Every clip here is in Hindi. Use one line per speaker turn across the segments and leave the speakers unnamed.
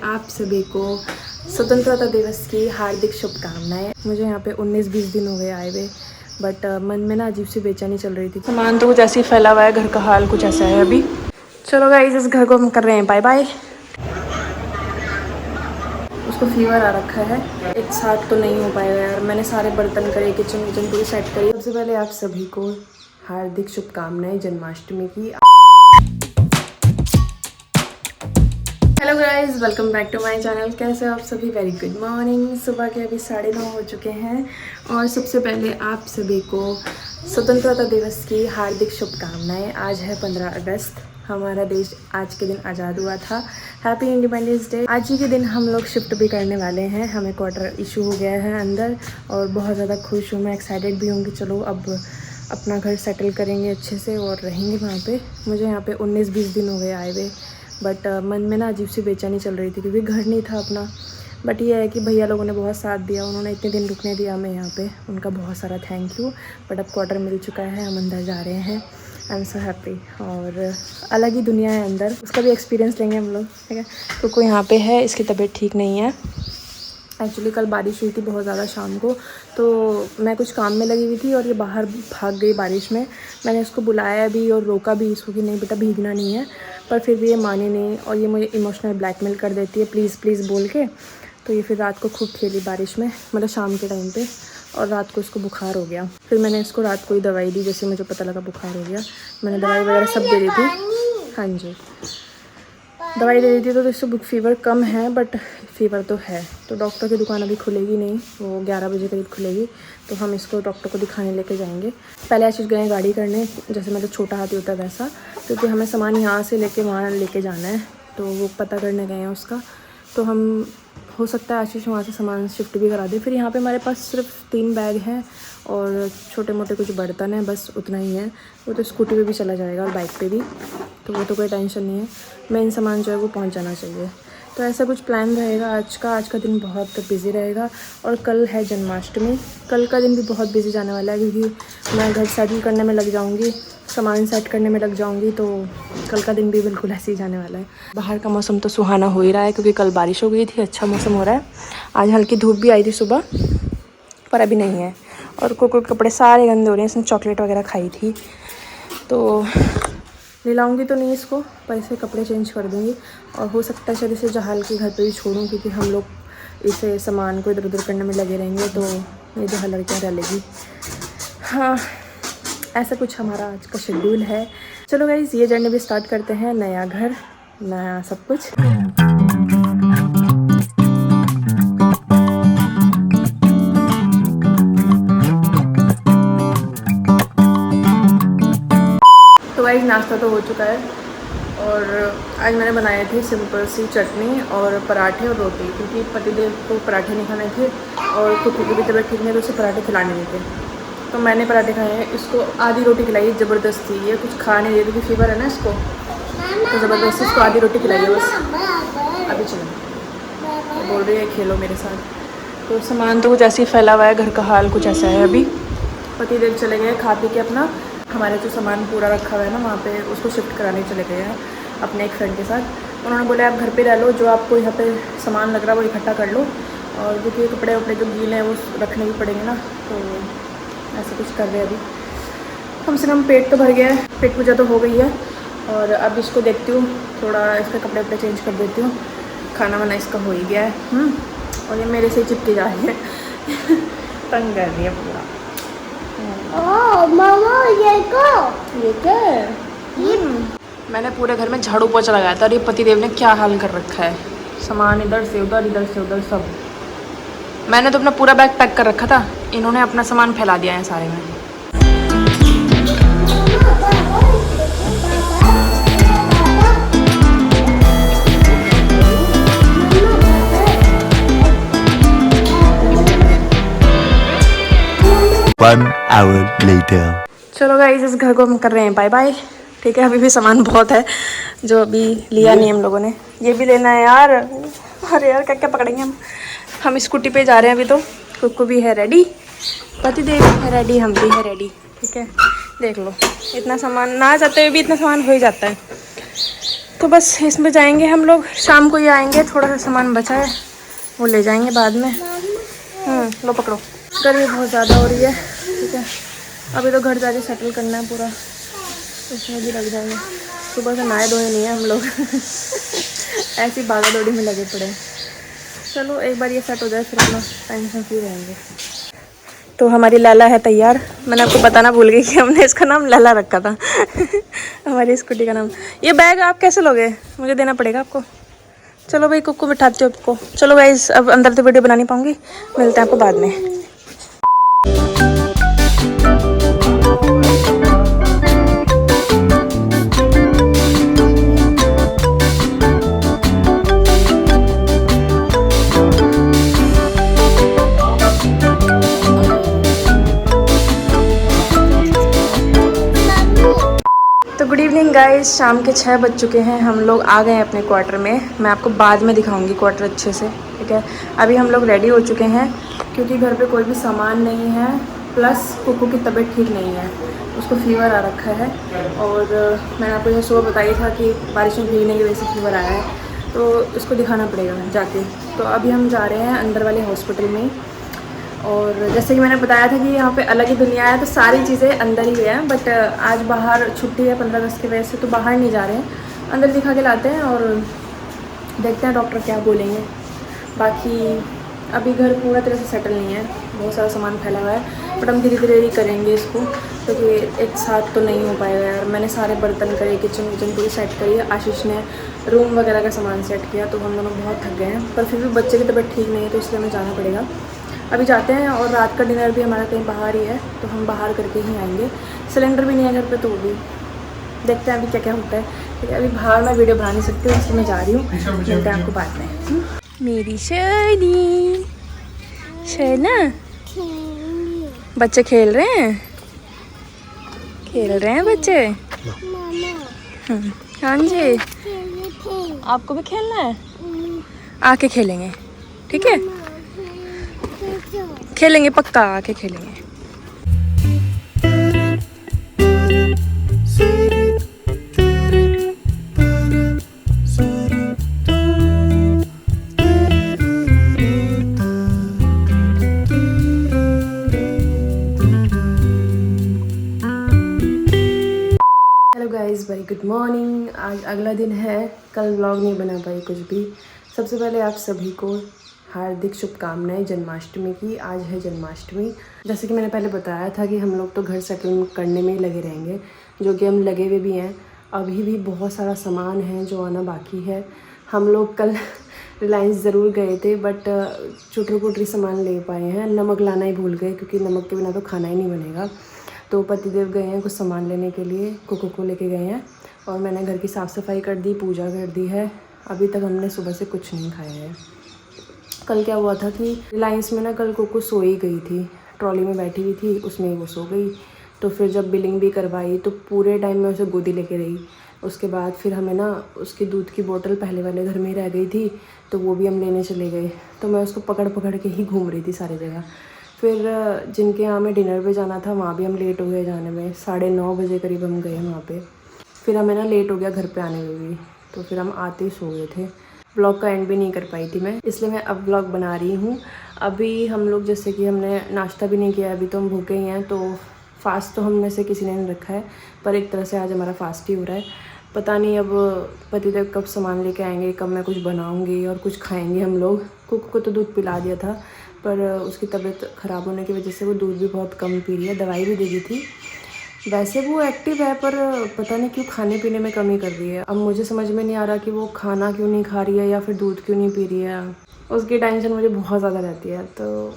आप सभी को स्वतंत्रता दिवस की हार्दिक शुभकामनाएं। मुझे यहाँ पे 19-20 दिन हो गए आए हुए, बट मन में ना अजीब सी बेचैनी चल रही थी। सामान तो कुछ ऐसे ही फैला हुआ है, घर का हाल कुछ ऐसा है अभी। चलो गाइस, इस घर को हम कर रहे हैं बाय बाय। उसको फीवर आ रखा है, एक साथ तो नहीं हो पाएगा यार। मैंने सारे बर्तन करे, किचन विचन पूरी सेट करी। सबसे पहले आप सभी को हार्दिक शुभकामनाएं जन्माष्टमी की। Hello guys, welcome back to my channel. कैसे हो आप सभी? Very good morning. सुबह के अभी 9:30 हो चुके हैं और सबसे पहले आप सभी को स्वतंत्रता दिवस की हार्दिक शुभकामनाएं। आज है 15 अगस्त। हमारा देश आज के दिन आज़ाद हुआ था। Happy independence day. आज ही के दिन हम लोग शिफ्ट भी करने वाले हैं। हमें क्वार्टर इशू हो गया है अंदर और बहुत ज़्यादा खुश हूँ मैं, एक्साइटेड भी हूँ कि चलो अब अपना घर सेटल करेंगे अच्छे से और रहेंगे वहाँ पे। मुझे यहाँ पे 19-20 दिन हो गए आए हुए, बट मन में ना अजीब सी बेचैनी चल रही थी क्योंकि घर नहीं था अपना। बट ये है कि भैया लोगों ने बहुत साथ दिया, उन्होंने इतने दिन रुकने दिया हमें यहाँ पे, उनका बहुत सारा थैंक यू। बट अब क्वार्टर मिल चुका है, हम अंदर जा रहे हैं। I am so happy. और अलग ही दुनिया है अंदर, उसका भी एक्सपीरियंस लेंगे हम लोग, ठीक है। तो कोई यहाँ पे है, इसकी तबीयत ठीक नहीं है। एक्चुअली कल बारिश हुई थी बहुत ज़्यादा शाम को, तो मैं कुछ काम में लगी हुई थी और ये बाहर भाग गई बारिश में। मैंने इसको बुलाया भी और रोका भी इसको कि नहीं बेटा भीगना नहीं है, पर फिर भी ये मानी नहीं और ये मुझे इमोशनल ब्लैकमेल कर देती है प्लीज़ प्लीज़ बोल के। तो ये फिर रात को खूब खेली बारिश में, मतलब शाम के टाइम पे, और रात को इसको बुखार हो गया। फिर मैंने इसको रात को ही दवाई दी, जैसे मुझे पता लगा बुखार हो गया। मैंने दवाई वगैरह सब दे दी थी। हाँ जी, दवाई दे दी थी। तो इससे फीवर कम है, बट फीवर तो है। तो डॉक्टर की दुकान अभी खुलेगी नहीं, वो 11 बजे करीब खुलेगी। तो हम इसको डॉक्टर को दिखाने लेके जाएंगे। पहले आशीष गए गाड़ी करने, जैसे मतलब छोटा हाथी होता है वैसा, क्योंकि हमें सामान यहाँ से लेके वहाँ लेके जाना है, तो वो पता करने गए हैं उसका। तो हम हो सकता है आशीष वहाँ से सामान शिफ्ट भी करा दे। फिर यहाँ पे हमारे पास सिर्फ 3 बैग हैं और छोटे मोटे कुछ बर्तन हैं, बस उतना ही है। वो तो स्कूटी पे भी चला जाएगा और बाइक पे भी, तो वो तो कोई टेंशन नहीं है। मेन सामान जो है वो पहुँच जाना चाहिए। तो ऐसा कुछ प्लान रहेगा आज का दिन बहुत बिज़ी रहेगा। और कल है जन्माष्टमी, कल का दिन भी बहुत बिज़ी जाने वाला है, क्योंकि मैं घर सेटल करने में लग जाऊँगी, सामान सेट करने में लग जाऊँगी। तो कल का दिन भी बिल्कुल ऐसे ही जाने वाला है। बाहर का मौसम तो सुहाना हो ही रहा है, क्योंकि कल बारिश हो गई थी, अच्छा मौसम हो रहा है। आज हल्की धूप भी आई थी सुबह, पर अभी नहीं है। और कोई कपड़े सारे गंदे हो रहे हैं, इसने चॉकलेट वगैरह खाई थी। तो ले लाऊंगी तो नहीं इसको, पर इसे कपड़े चेंज कर दूँगी। और हो सकता है शायद इसे जहाल के घर पे ही छोड़ूं, क्योंकि हम लोग इसे सामान को इधर उधर करने में लगे रहेंगे तो ये जहाँ लड़कियाँ रह लेगी। हाँ, ऐसा कुछ हमारा आज का शेड्यूल है। चलो गाइस, ये जर्नी भी स्टार्ट करते हैं। नया घर, नया सब कुछ। तो गाइस, नाश्ता तो हो चुका है और आज मैंने बनाए थे सिंपल सी चटनी और पराठे और रोटी, क्योंकि पतिदेव को पराठे नहीं खाने थे और कुत्ते की भी तबीयत ठीक नहीं, तो उसे पराठे खिलाने नहीं थे। तो मैंने पराठे खाए हैं। इसको आधी रोटी खिलाई ज़बरदस्ती, ये कुछ खा नहीं रही, क्योंकि फीवर है ना इसको, तो ज़बरदस्ती इसको आधी रोटी खिलाई है बस। अभी चलो, तो बोल रही है खेलो मेरे साथ। तो सामान तो कुछ ऐसे ही फैला हुआ है, घर का हाल कुछ ऐसा है अभी। पतिदेव चले गए खा पी के अपना, हमारे जो सामान पूरा रखा हुआ है ना वहाँ पे, उसको शिफ्ट कराने चले गए हैं अपने एक फ्रेंड के साथ। उन्होंने बोला आप घर पे रह लो, जो आपको यहाँ पे सामान लग रहा है वो इकट्ठा कर लो, और क्योंकि कपड़े वपड़े जो गीले हैं वो रखने भी पड़ेंगे ना, तो ऐसा कुछ कर रहे हैं अभी। कम से कम पेट तो भर गया है, पेट पूजा तो हो गई है। और अब इसको देखती हूँ, थोड़ा इसके कपड़े वपड़े चेंज कर देती हूँ। खाना वाना इसका हो ही गया है। और ये मेरे से ही चिपके जा रही है तंग कर रही है पूरा।
मामा ये
क्या है? मैंने पूरे घर में झाड़ू पोछा लगाया था और ये पतिदेव ने क्या हाल कर रखा है। सामान इधर से उधर सब। मैंने तो अपना पूरा बैग पैक कर रखा था, इन्होंने अपना सामान फैला दिया है सारे में।
One hour later.
चलो गाइस, इस घर को हम कर रहे हैं बाय बाय, ठीक है। अभी भी सामान बहुत है जो अभी लिया नहीं हम लोगों ने, ये भी लेना है यार। अरे यार क्या क्या पकड़ेंगे हम स्कूटी पे जा रहे हैं अभी। तो कुक्कू भी है रेडी, पतिदेव है रेडी, हम भी है रेडी, ठीक है। देख लो, इतना सामान ना चाहते हुए भी इतना सामान हो ही जाता है। तो बस इसमें जाएंगे हम लोग, शाम को ही आएंगे। थोड़ा सा सामान बचा है वो ले जाएंगे बाद में। लो पकड़ो। गर्मी बहुत ज़्यादा हो रही है, ठीक है। अभी तो घर जाके सेटल करना है पूरा, उसमें भी लग जाएंगे। सुबह से नहाए धोए नहीं है हम लोग ऐसी भागा दौड़ी में लगे पड़े। चलो एक बार ये सेट हो जाए फिर हम टेंशन फ्री रहेंगे। तो हमारी लैला है तैयार। मैंने आपको बताना भूल गई कि हमने इसका नाम लैला रखा था हमारी स्कूटी का नाम। ये बैग आप कैसे लोगे? मुझे देना पड़ेगा आपको। चलो भाई कुक्कू बिठाते हो आपको। चलो गाइस अब अंदर तो वीडियो बना नहीं पाऊंगी, मिलते हैं आपको बाद में। तो गुड इवनिंग गाइस, शाम के 6 बज चुके हैं। हम लोग आ गए हैं अपने क्वार्टर में। मैं आपको बाद में दिखाऊंगी क्वार्टर अच्छे से, ठीक है। अभी हम लोग रेडी हो चुके हैं क्योंकि घर पे कोई भी सामान नहीं है, प्लस कुक्कू की तबीयत ठीक नहीं है, उसको फीवर आ रखा है। और मैंने आपको ये सुबह बताया था कि बारिश में भीगने की वजह से फीवर आया है, तो उसको दिखाना पड़ेगा जाके। तो अभी हम जा रहे हैं अंदर वाले हॉस्पिटल में। और जैसे कि मैंने बताया था कि यहाँ पे अलग ही दुनिया है, तो सारी चीज़ें अंदर ही है। बट आज बाहर छुट्टी है 15 अगस्त की वजह से, तो बाहर नहीं जा रहे हैं, अंदर दिखा के लाते हैं और देखते हैं डॉक्टर क्या बोलेंगे। बाकी अभी घर पूरा तरह से सेटल नहीं है, बहुत सारा सामान फैला हुआ है, बट हम धीरे धीरे ही करेंगे इसको, क्योंकि एक साथ तो नहीं हो पाएगा यार। मैंने सारे बर्तन करे, किचन विचन पूरी सेट करी है, आशीष ने रूम वगैरह का सामान सेट किया, तो हम दोनों बहुत थक गए हैं। पर फिर भी बच्चे की तबीयत ठीक नहीं है, तो इसलिए हमें जाना पड़ेगा। अभी जाते हैं और रात का डिनर भी हमारा कहीं बाहर ही है, तो हम बाहर करके ही आएंगे। सिलेंडर भी नहीं है घर पे, तो वो भी देखते हैं अभी क्या क्या होता है, ठीक है। अभी बाहर मैं वीडियो बना नहीं सकती हूँ, इसलिए मैं जा रही हूँ। मिलते हैं आपको बाद में। मेरी शनी शना, बच्चे खेल रहे हैं, बच्चे। हाँ जी, आपको भी खेलना है? आके खेलेंगे, ठीक है, खेलेंगे पक्का, आके खेलेंगे। Hello guys, very good morning. आज अगला दिन है, कल व्लॉग नहीं बना पाई कुछ भी। सबसे पहले आप सभी को हार्दिक शुभकामनाएं जन्माष्टमी की। आज है जन्माष्टमी। जैसे कि मैंने पहले बताया था कि हम लोग तो घर सेटल करने में ही लगे रहेंगे, जो कि हम लगे हुए भी हैं। अभी भी बहुत सारा सामान है जो आना बाकी है। हम लोग कल रिलायंस ज़रूर गए थे, बट चुटरू पुटरी सामान ले पाए हैं। नमक लाना ही भूल गए, क्योंकि नमक के बिना तो खाना ही नहीं बनेगा। तो पतिदेव गए हैं कुछ सामान लेने के लिए, कुक्कू को लेके गए हैं। और मैंने घर की साफ़ सफाई कर दी, पूजा कर दी है। अभी तक हमने सुबह से कुछ नहीं खाया है। कल क्या हुआ था कि रिलायंस में ना कल कुक्कू सो ही गई थी, ट्रॉली में बैठी हुई थी, उसमें ही वो सो गई। तो फिर जब बिलिंग भी करवाई तो पूरे टाइम में उसे गोदी लेके रही। उसके बाद फिर हमें ना उसकी दूध की बोतल पहले वाले घर में ही रह गई थी, तो वो भी हम लेने चले गए। तो मैं उसको पकड़ पकड़ के ही घूम रही थी सारी जगह। फिर जिनके यहाँ में डिनर पे जाना था, वहाँ भी हम लेट हो गए जाने में। 9:30 बजे करीब हम गए वहाँ पे। फिर हमें ना लेट हो गया घर पे आने में भी, तो फिर हम आते ही सो गए थे। ब्लॉग का एंड भी नहीं कर पाई थी मैं, इसलिए मैं अब ब्लॉग बना रही हूँ। अभी हम लोग जैसे कि हमने नाश्ता भी नहीं किया, अभी तो हम भूखे ही हैं। तो फास्ट तो हम में से किसी ने नहीं रखा है, पर एक तरह से आज हमारा फास्ट ही हो रहा है। पता नहीं अब पतिदेव कब सामान लेके आएंगे, कब मैं कुछ बनाऊँगी और कुछ खाएँगे हम लोग। कुक को तो दूध पिला दिया था, पर उसकी तबीयत ख़राब होने की वजह से वो दूध भी बहुत कम पी रही है। दवाई भी दे दी थी। वैसे वो एक्टिव है, पर पता नहीं क्यों खाने पीने में कमी कर रही है। अब मुझे समझ में नहीं आ रहा कि वो खाना क्यों नहीं खा रही है या फिर दूध क्यों नहीं पी रही है। उसकी टेंशन मुझे बहुत ज़्यादा रहती है। तो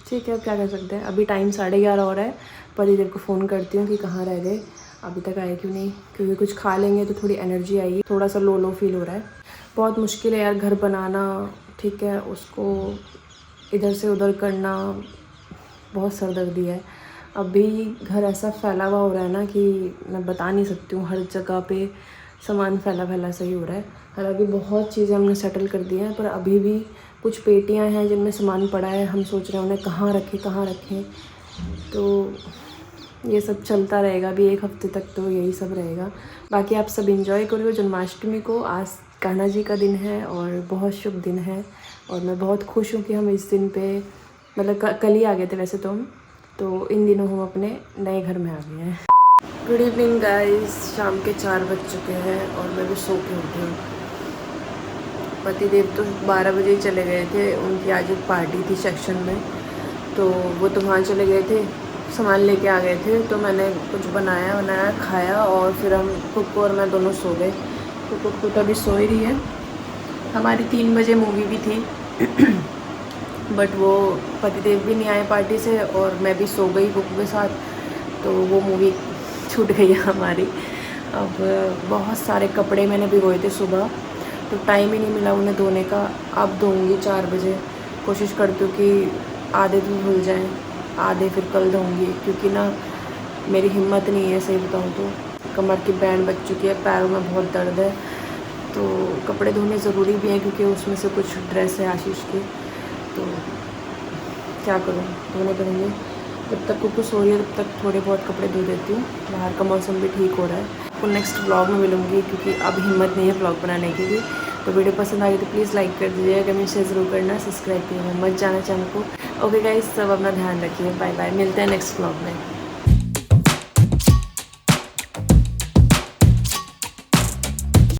ठीक है, अब क्या कर सकते हैं। अभी टाइम 11:30 हो रहा है। पतिदेव को फ़ोन करती हूँ कि कहाँ रह गए, अभी तक आए क्यों नहीं, क्योंकि कुछ खा लेंगे तो थोड़ी एनर्जी आएगी। थोड़ा सा लो फील हो रहा है। बहुत मुश्किल है यार घर बनाना, ठीक है, उसको इधर से उधर करना, बहुत सरदर्दी है। अभी घर ऐसा फैला हुआ हो रहा है ना कि मैं बता नहीं सकती हूँ। हर जगह पे सामान फैला सही हो रहा है। हालांकि बहुत चीज़ें हमने सेटल कर दी हैं, पर अभी भी कुछ पेटियां हैं जिनमें सामान पड़ा है। हम सोच रहे हैं उन्हें कहाँ रखें। तो ये सब चलता रहेगा अभी 1 हफ्ते तक, तो यही सब रहेगा। बाकी आप सब एंजॉय करो जन्माष्टमी को। आज कान्हा जी का दिन है और बहुत शुभ दिन है, और मैं बहुत खुश हूँ कि हम इस दिन पे मतलब कल ही आ गए थे वैसे तो इन दिनों हम अपने नए घर में आ गए हैं। गुड इवनिंग गाइस, शाम के 4 बज चुके हैं और मैं भी सो के उठी हूँ। पतिदेव तो 12 बजे ही चले गए थे, उनकी आज एक पार्टी थी सेक्शन में, तो वो तो वहाँ चले गए थे, सामान लेके आ गए थे। तो मैंने कुछ बनाया खाया और फिर हम कुक और मैं दोनों सो गए। तो कुक तो अभी सो ही रही है। हमारी 3 बजे मूवी भी थी बट वो पतिदेव भी नहीं आए पार्टी से और मैं भी सो गई कुक के साथ, तो वो मूवी छूट गई है हमारी। अब बहुत सारे कपड़े मैंने भिगोए थे सुबह, तो टाइम ही नहीं मिला उन्हें धोने का। अब धोऊंगी 4 बजे, कोशिश करती हूँ कि आधे तो धुल जाएं, आधे फिर कल धोऊंगी, क्योंकि ना मेरी हिम्मत नहीं है सही बताऊँ तो। कमर की बैंड बज चुकी है, पैरों में बहुत दर्द है, तो कपड़े धोने ज़रूरी भी हैं क्योंकि उसमें से कुछ ड्रेस है आशीष की, तो क्या करूँ, धोने पड़ेंगे। जब तक कुछ हो रही है तब तक थोड़े बहुत कपड़े धो देती हूँ। बाहर का मौसम भी ठीक हो रहा है। आपको नेक्स्ट व्लॉग में मिलूँगी क्योंकि अब हिम्मत नहीं है व्लॉग बनाने की भी। तो वीडियो पसंद आ गई तो प्लीज़ लाइक कर दीजिएगा, कमेंट शेयर ज़रूर करना, सब्सक्राइब कीजिएगा मत जाना चैनल को। ओके गाइस, सब अपना ध्यान रखिए, बाय बाय, मिलते हैं नेक्स्ट व्लॉग में।